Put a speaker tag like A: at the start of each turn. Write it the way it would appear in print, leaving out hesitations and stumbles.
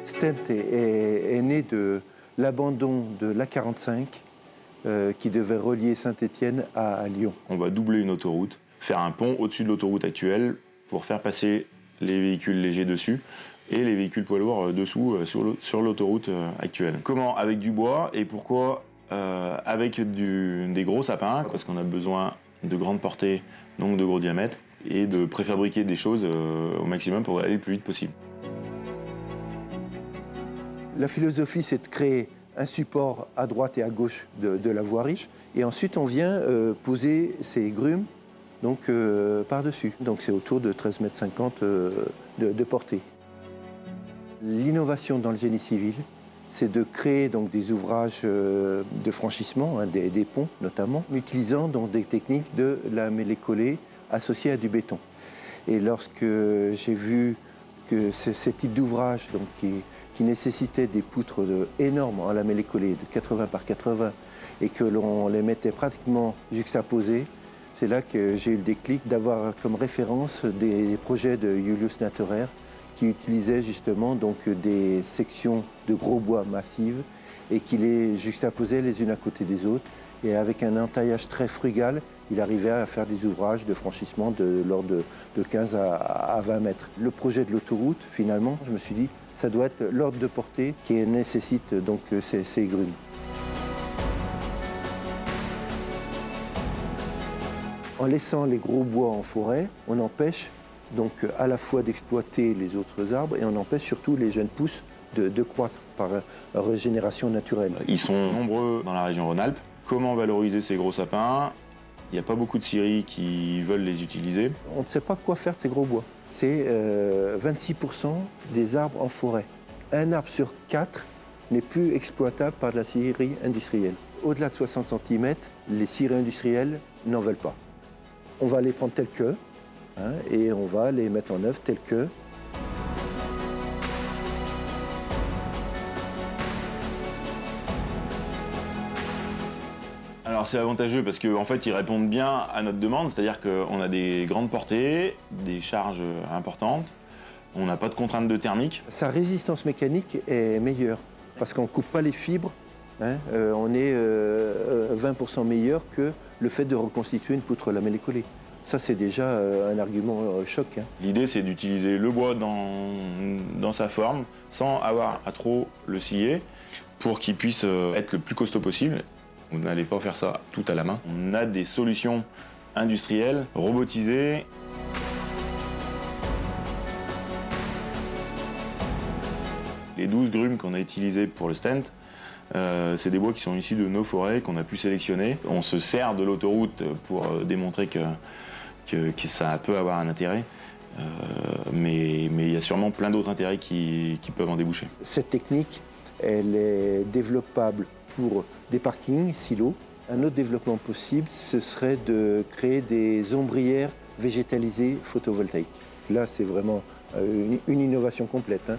A: Stent est né de l'abandon de l'A45 qui devait relier Saint-Étienne à Lyon.
B: On va doubler une autoroute, faire un pont au-dessus de l'autoroute actuelle pour faire passer les véhicules légers dessus et les véhicules poids lourds dessous sur l'autoroute actuelle. Comment? Avec du bois, et pourquoi avec des gros sapins, parce qu'on a besoin de grandes portées, donc de gros diamètres, et de préfabriquer des choses au maximum pour aller le plus vite possible.
A: La philosophie, c'est de créer un support à droite et à gauche de la voirie, et ensuite on vient poser ces grumes donc, par-dessus. Donc c'est autour de 13,50 m de portée. L'innovation dans le génie civil, c'est de créer donc, des ouvrages de franchissement, hein, des ponts notamment, utilisant donc, des techniques de la mêlée-collée associée à du béton. Et lorsque j'ai vu que ces types d'ouvrages qui nécessitaient des poutres énormes en lamellé-collé de 80 par 80 et que l'on les mettait pratiquement juxtaposés, c'est là que j'ai eu le déclic d'avoir comme référence des projets de Julius Natterer qui utilisait justement donc des sections de gros bois massives et qui les juxtaposait les unes à côté des autres. Et avec un entaillage très frugal, il arrivait à faire des ouvrages de franchissement de l'ordre de 15 à 20 mètres. Le projet de l'autoroute, finalement, je me suis dit, ça doit être l'ordre de portée qui nécessite donc ces grumes. En laissant les gros bois en forêt, on empêche donc à la fois d'exploiter les autres arbres et on empêche surtout les jeunes pousses de croître par régénération naturelle.
B: Ils sont nombreux dans la région Rhône-Alpes. Comment valoriser ces gros sapins? Il n'y a pas beaucoup de scieries qui veulent les utiliser.
A: On ne sait pas quoi faire de ces gros bois. C'est 26% des arbres en forêt. Un arbre sur 4 n'est plus exploitable par de la scierie industrielle. Au-delà de 60 cm, les scieries industrielles n'en veulent pas. On va les prendre tels que, hein, et on va les mettre en œuvre tels que.
B: Alors c'est avantageux parce qu'en fait ils répondent bien à notre demande, c'est-à-dire qu'on a des grandes portées, des charges importantes, on n'a pas de contraintes de thermique.
A: Sa résistance mécanique est meilleure parce qu'on ne coupe pas les fibres, hein, on est 20% meilleur que le fait de reconstituer une poutre lamellé-collé. Ça c'est déjà un argument choc. Hein.
B: L'idée c'est d'utiliser le bois dans sa forme sans avoir à trop le scier pour qu'il puisse être le plus costaud possible. Vous n'allez pas faire ça tout à la main. On a des solutions industrielles, robotisées. Les 12 grumes qu'on a utilisées pour le stent, c'est des bois qui sont issus de nos forêts, qu'on a pu sélectionner. On se sert de l'autoroute pour démontrer que ça peut avoir un intérêt. Mais il y a sûrement plein d'autres intérêts qui peuvent en déboucher.
A: Cette technique, elle est développable pour des parkings, silos. Un autre développement possible, ce serait de créer des ombrières végétalisées photovoltaïques. Là, c'est vraiment une innovation complète. Hein.